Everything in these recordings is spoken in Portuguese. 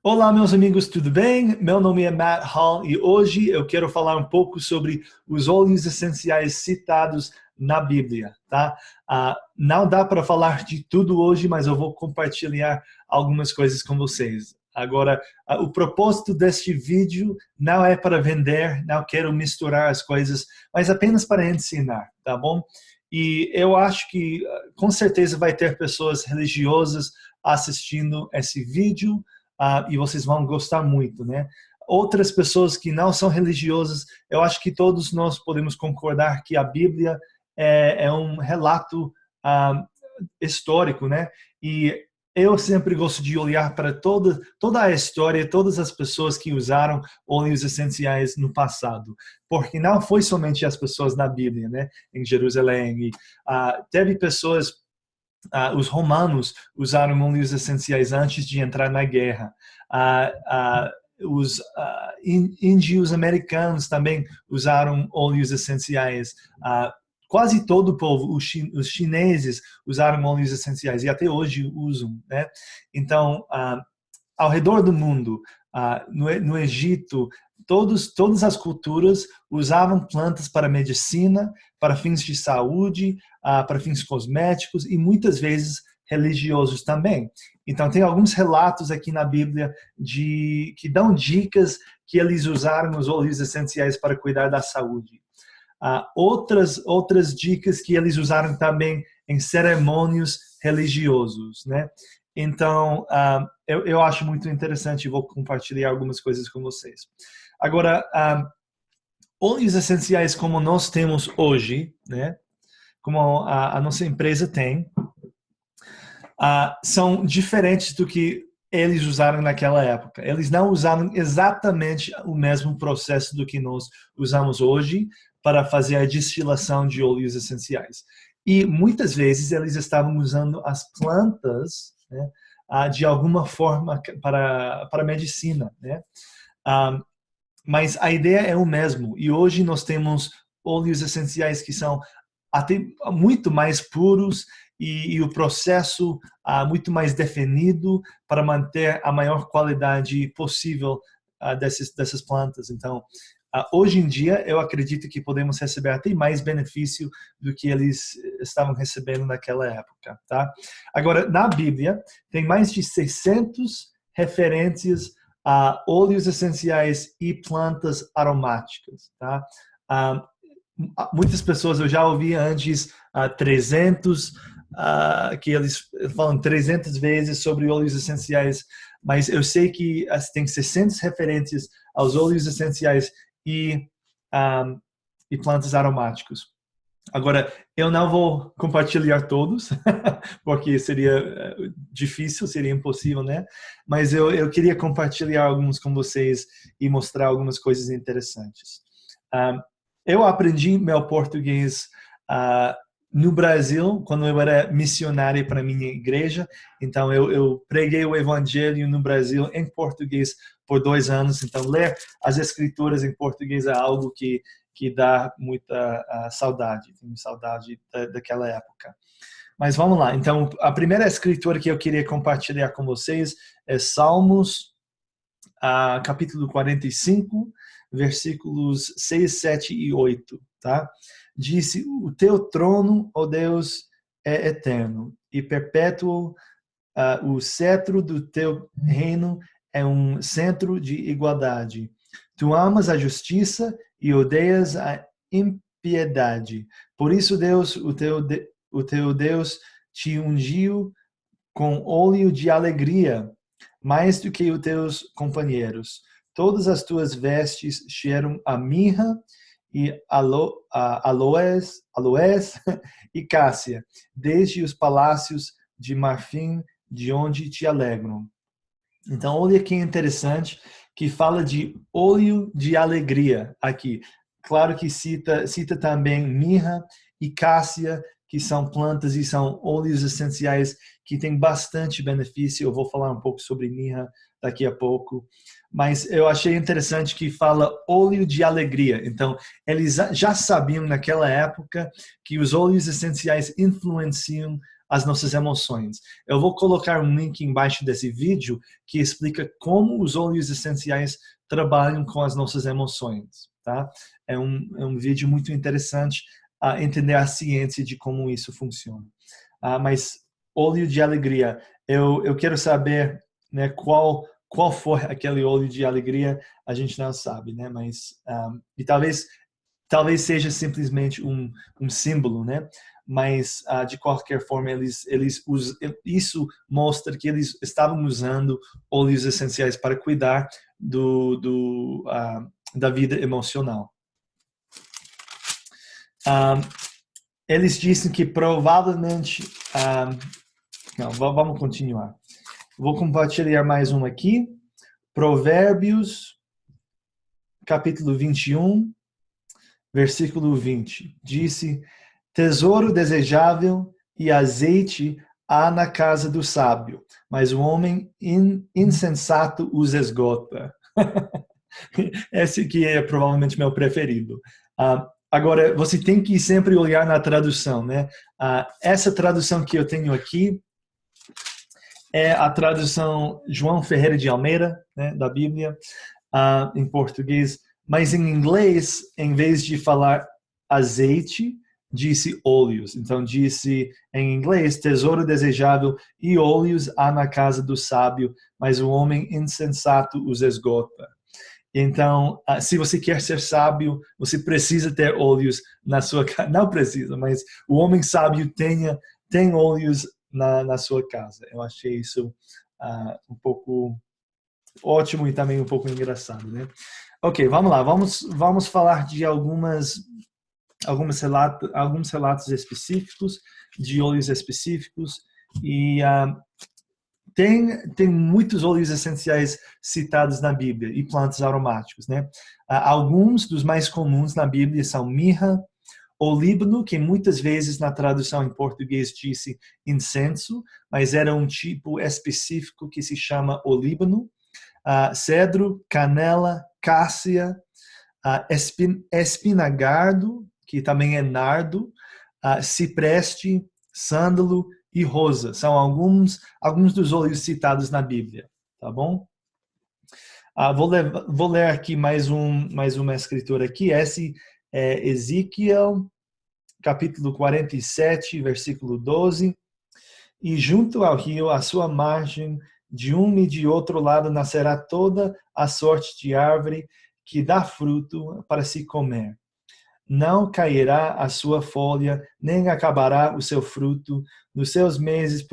Olá, meus amigos, tudo bem? Meu nome é Matt Hall e hoje eu quero falar um pouco sobre os óleos essenciais citados na Bíblia, tá? Não dá para falar de tudo hoje, mas eu vou compartilhar algumas coisas com vocês. Agora, o propósito deste vídeo não é para vender, não quero misturar as coisas, mas apenas para ensinar, tá bom? E eu acho que com certeza vai ter pessoas religiosas assistindo esse vídeo, e vocês vão gostar muito, né? Outras pessoas que não são religiosas, eu acho que todos nós podemos concordar que a Bíblia é um relato histórico, né? E eu sempre gosto de olhar para toda a história, todas as pessoas que usaram óleos essenciais no passado, porque não foi somente as pessoas na Bíblia, né? Em Jerusalém, e, teve pessoas. Os romanos usaram óleos essenciais antes de entrar na guerra. Os índios americanos também usaram óleos essenciais. Quase todo o povo, os chineses usaram óleos essenciais e até hoje usam, né? Então, ao redor do mundo, no Egito, todas as culturas usavam plantas para medicina, para fins de saúde, para fins cosméticos e muitas vezes religiosos também. Então, tem alguns relatos aqui na Bíblia que dão dicas que eles usaram os óleos essenciais para cuidar da saúde. Outras dicas que eles usaram também em cerimônios religiosos, né? Então, eu acho muito interessante e vou compartilhar algumas coisas com vocês. Agora, óleos essenciais como nós temos hoje, né? Como a nossa empresa tem, são diferentes do que eles usaram naquela época. Eles não usaram exatamente o mesmo processo do que nós usamos hoje para fazer a destilação de óleos essenciais. E muitas vezes eles estavam usando as plantas, né, de alguma forma para medicina, né? Mas a ideia é o mesmo. E hoje nós temos óleos essenciais que são até muito mais puros e o processo muito mais definido para manter a maior qualidade possível dessas plantas. Então, hoje em dia, eu acredito que podemos receber até mais benefício do que eles estavam recebendo naquela época, tá? Agora, na Bíblia, tem mais de 600 referências a óleos essenciais e plantas aromáticas, tá? Muitas pessoas eu já ouvi antes 300, que eles falam 300 vezes sobre óleos essenciais, mas eu sei que tem 600 referências aos óleos essenciais e, e plantas aromáticos. Agora, eu não vou compartilhar todos, porque seria difícil, seria impossível, né? Mas eu queria compartilhar alguns com vocês e mostrar algumas coisas interessantes. Eu aprendi meu português no Brasil, quando eu era missionário para minha igreja. Então, eu preguei o evangelho no Brasil em português por 2 anos. Então, ler as escrituras em português é algo que dá muita saudade. Tenho saudade daquela época. Mas vamos lá. Então, a primeira escritura que eu queria compartilhar com vocês é Salmos, capítulo 45, versículos 6, 7 e 8, tá? Disse: o teu trono, ó Deus, é eterno e perpétuo, o cetro do teu reino é um centro de igualdade. Tu amas a justiça e odeias a impiedade. Por isso, Deus, o teu Deus, te ungiu com óleo de alegria, mais do que os teus companheiros. Todas as tuas vestes cheiram a mirra e aloés e cássia, desde os palácios de marfim, de onde te alegram. Então, olha que interessante, que fala de óleo de alegria aqui. Claro que cita também mirra e cássia, que são plantas e são óleos essenciais que têm bastante benefício. Eu vou falar um pouco sobre mirra daqui a pouco. Mas eu achei interessante que fala óleo de alegria. Então, eles já sabiam naquela época que os óleos essenciais influenciam as nossas emoções. Eu vou colocar um link embaixo desse vídeo que explica como os óleos essenciais trabalham com as nossas emoções, tá? É um vídeo muito interessante a entender a ciência de como isso funciona. Mas óleo de alegria, eu quero saber, né, qual for aquele óleo de alegria, a gente não sabe, né? Mas e talvez seja simplesmente um símbolo, né? Mas de qualquer forma isso mostra que eles estavam usando óleos essenciais para cuidar da vida emocional. Eles dizem que provavelmente não, vamos continuar. Vou compartilhar mais um aqui. Provérbios, capítulo 21, versículo 20. Disse: tesouro desejável e azeite há na casa do sábio, mas o homem insensato os esgota. Esse aqui é provavelmente meu preferido. Agora, você tem que sempre olhar na tradução, né? Essa tradução que eu tenho aqui é a tradução João Ferreira de Almeida, né, da Bíblia, em português. Mas em inglês, em vez de falar azeite, disse óleos. Então, disse em inglês, tesouro desejável e óleos há na casa do sábio, mas o homem insensato os esgota. Então, se você quer ser sábio, você precisa ter óleos na sua casa. Não precisa, mas o homem sábio tem óleos na sua casa. Eu achei isso um pouco ótimo e também um pouco engraçado, né? Ok, vamos lá. Vamos falar de alguns relatos específicos, de óleos específicos. E tem muitos óleos essenciais citados na Bíblia e plantas aromáticos, né? Alguns dos mais comuns na Bíblia são mirra, olíbano, que muitas vezes na tradução em português disse incenso, mas era um tipo específico que se chama olíbano, cedro, canela, cássia, espinagardo, que também é nardo, cipreste, sândalo e rosa. São alguns dos óleos citados na Bíblia, tá bom? Vou ler aqui mais uma escritura aqui. Esse é Ezequiel, capítulo 47, versículo 12. E junto ao rio, à sua margem, de um e de outro lado, nascerá toda a sorte de árvore que dá fruto para se comer. Não cairá a sua folha, nem acabará o seu fruto. Nos seus meses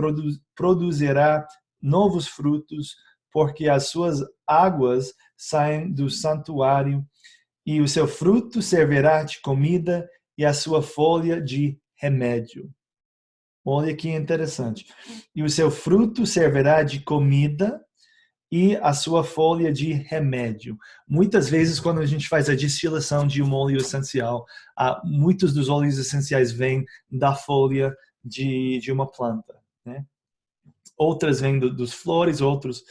produzirá novos frutos, porque as suas águas saem do santuário, e o seu fruto servirá de comida, e a sua folha de remédio. Olha que interessante. E o seu fruto servirá de comida e a sua folha de remédio. Muitas vezes, quando a gente faz a destilação de um óleo essencial, muitos dos óleos essenciais vêm da folha de uma planta, né? Outras vêm dos flores, outros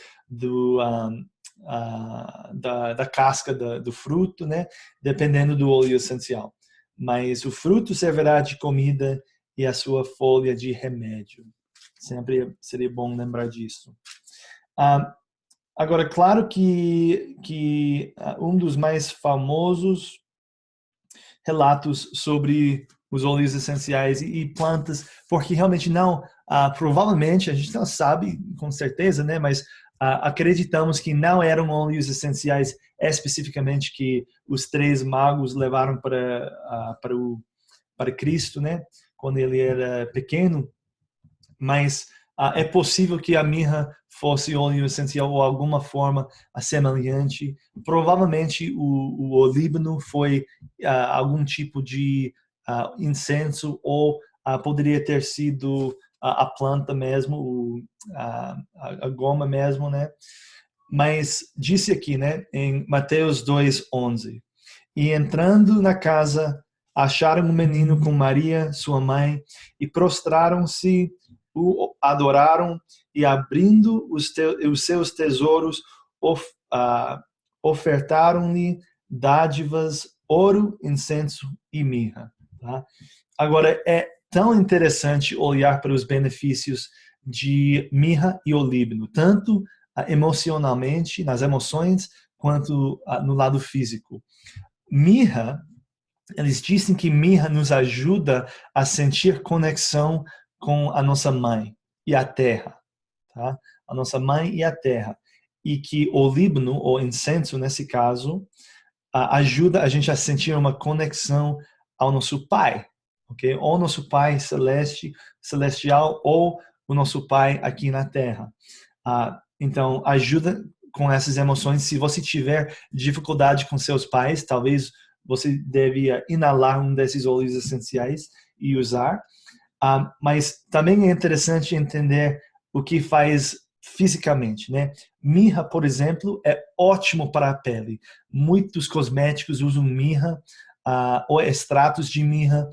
da casca do fruto, né? Dependendo do óleo essencial. Mas o fruto servirá de comida e a sua folha de remédio. Sempre seria bom lembrar disso. Agora, claro que um dos mais famosos relatos sobre os óleos essenciais e plantas, porque realmente provavelmente, a gente não sabe com certeza, né, mas acreditamos que não eram óleos essenciais especificamente que os três magos levaram para Cristo, né, quando ele era pequeno, mas é possível que a mirra fosse óleo essencial ou alguma forma semelhante. Provavelmente o olíbano foi algum tipo de incenso ou poderia ter sido a planta mesmo, a goma mesmo, né? Mas disse aqui, né, em Mateus 2:11, e entrando na casa, acharam um menino com Maria, sua mãe, e prostraram-se, o adoraram, e abrindo os seus tesouros, ofertaram-lhe dádivas, ouro, incenso e mirra. Tá? Agora, tão interessante olhar para os benefícios de mirra e olíbano, tanto emocionalmente, nas emoções, quanto no lado físico. Mirra, eles dizem que mirra nos ajuda a sentir conexão com a nossa mãe e a terra, tá? A nossa mãe e a terra. E que olíbano, ou incenso nesse caso, ajuda a gente a sentir uma conexão ao nosso Pai, ok? Ou nosso Pai celestial, ou o nosso Pai aqui na Terra. Então, ajuda com essas emoções. Se você tiver dificuldade com seus pais, talvez você devia inalar um desses óleos essenciais e usar. Mas também é interessante entender o que faz fisicamente, né? Mirra, por exemplo, é ótimo para a pele. Muitos cosméticos usam mirra ou extratos de mirra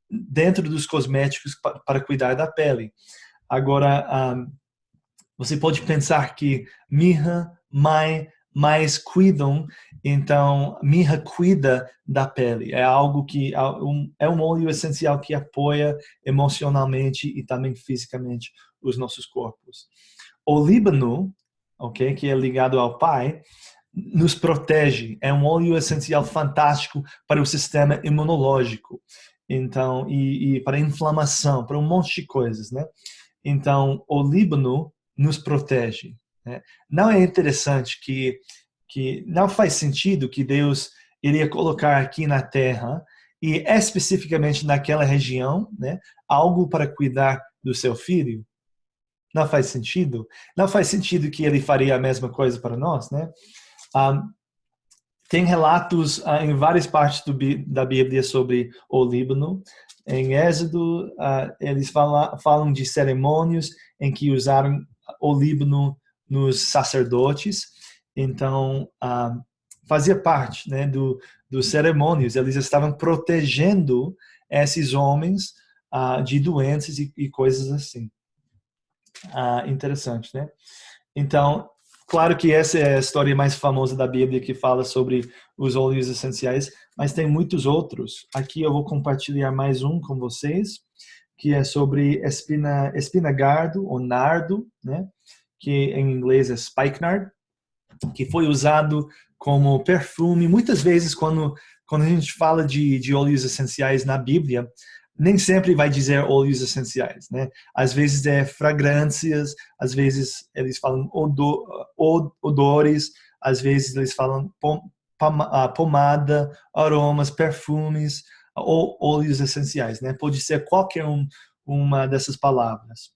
dentro dos cosméticos para cuidar da pele. Agora, você pode pensar que mirra mais cuidam, então mirra cuida da pele. É algo que é um óleo essencial que apoia emocionalmente e também fisicamente os nossos corpos. Olíbano, ok, que é ligado ao Pai, nos protege. É um óleo essencial fantástico para o sistema imunológico. Então, e para inflamação, para um monte de coisas, né? Então, olíbano nos protege, né? Não é interessante que não faz sentido que Deus iria colocar aqui na Terra e especificamente naquela região, né, algo para cuidar do seu filho? Não faz sentido. Não faz sentido que ele faria a mesma coisa para nós, né? Tem relatos em várias partes da Bíblia sobre o Líbano. Em Êxodo, eles falam de cerimônias em que usaram o Líbano nos sacerdotes. Então, fazia parte, né, dos cerimônios. Eles estavam protegendo esses homens de doenças e coisas assim. Interessante, né? Então, claro que essa é a história mais famosa da Bíblia que fala sobre os óleos essenciais, mas tem muitos outros. Aqui eu vou compartilhar mais um com vocês, que é sobre espinagardo ou nardo, né? Que em inglês é spikenard, que foi usado como perfume. Muitas vezes, quando a gente fala de óleos essenciais na Bíblia, nem sempre vai dizer óleos essenciais, né? Às vezes é fragrâncias, às vezes eles falam odores, às vezes eles falam pomada, aromas, perfumes ou óleos essenciais, né? Pode ser qualquer uma dessas palavras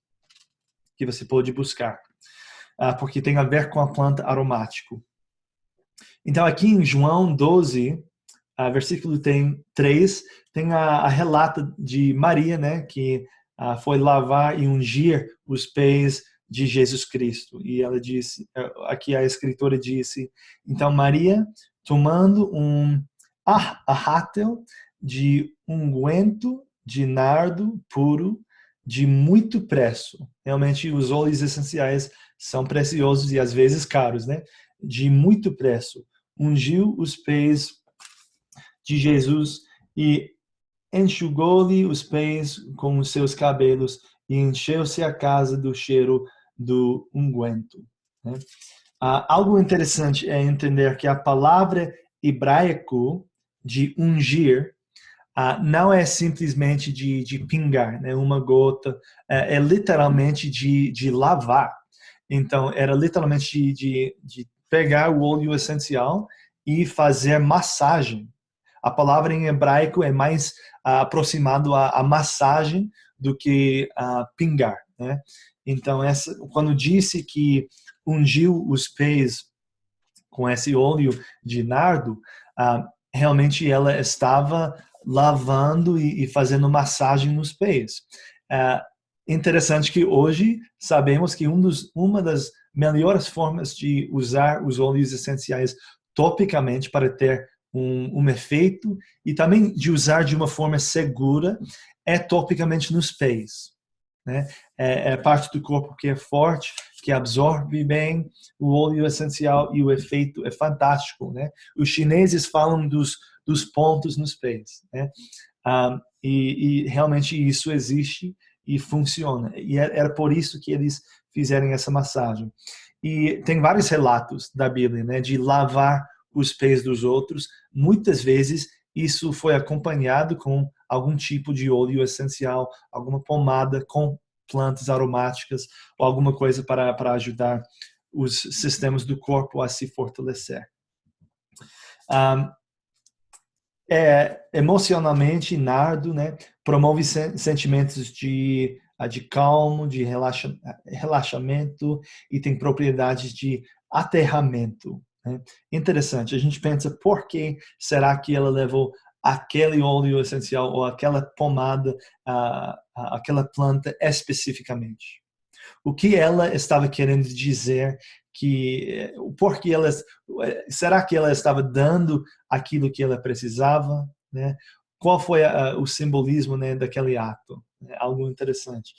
que você pode buscar, porque tem a ver com a planta aromático. Então aqui em João 12, versículo 3, tem a relata de Maria, né, que foi lavar e ungir os pés de Jesus Cristo. E ela disse, aqui a escritora disse, então Maria, tomando um arrátel de unguento de nardo puro, de muito preço. Realmente os óleos essenciais são preciosos e às vezes caros, né? De muito preço. Ungiu os pés de Jesus e enxugou-lhe os pés com os seus cabelos e encheu-se a casa do cheiro do unguento. Né? Algo interessante é entender que a palavra hebraico de ungir não é simplesmente de pingar, né? Uma gota, é literalmente de lavar. Então, era literalmente de pegar o óleo essencial e fazer massagem. A palavra em hebraico é mais aproximado à massagem do que a pingar, né? Então, quando disse que ungiu os pés com esse óleo de nardo, realmente ela estava lavando e fazendo massagem nos pés. Interessante que hoje sabemos que uma das melhores formas de usar os óleos essenciais topicamente para ter um efeito e também de usar de uma forma segura é topicamente nos pés, né? É parte do corpo que é forte, que absorve bem o óleo essencial e o efeito é fantástico, né? Os chineses falam dos pontos nos pés, né? E realmente isso existe e funciona. E era por isso que eles fizeram essa massagem. E tem vários relatos da Bíblia, né, de lavar os pés dos outros. Muitas vezes isso foi acompanhado com algum tipo de óleo essencial, alguma pomada com plantas aromáticas ou alguma coisa para ajudar os sistemas do corpo a se fortalecer. Emocionalmente, nardo, né, promove sentimentos de calmo, de relaxamento e tem propriedades de aterramento. Né? Interessante, a gente pensa por que será que ela levou aquele óleo essencial ou aquela pomada, aquela planta especificamente. O que ela estava querendo dizer, porque será que ela estava dando aquilo que ela precisava, né? Qual foi o simbolismo, né, daquele ato? Algo interessante.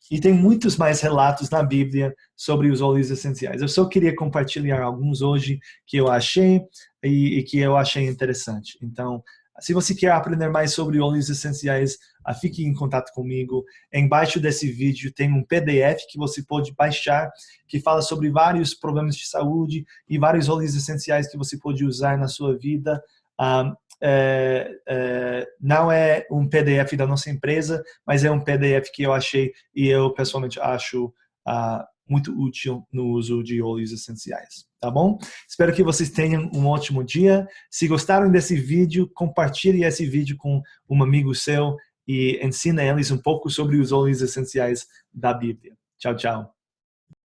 E tem muitos mais relatos na Bíblia sobre os óleos essenciais. Eu só queria compartilhar alguns hoje que eu achei e que eu achei interessante. Então, se você quer aprender mais sobre óleos essenciais, fique em contato comigo. Embaixo desse vídeo tem um PDF que você pode baixar, que fala sobre vários problemas de saúde e vários óleos essenciais que você pode usar na sua vida. Não é um PDF da nossa empresa, mas é um PDF que eu achei e eu pessoalmente acho muito útil no uso de óleos essenciais, tá bom? Espero que vocês tenham um ótimo dia. Se gostaram desse vídeo, compartilhe esse vídeo com um amigo seu e ensine eles um pouco sobre os óleos essenciais da Bíblia. Tchau, tchau.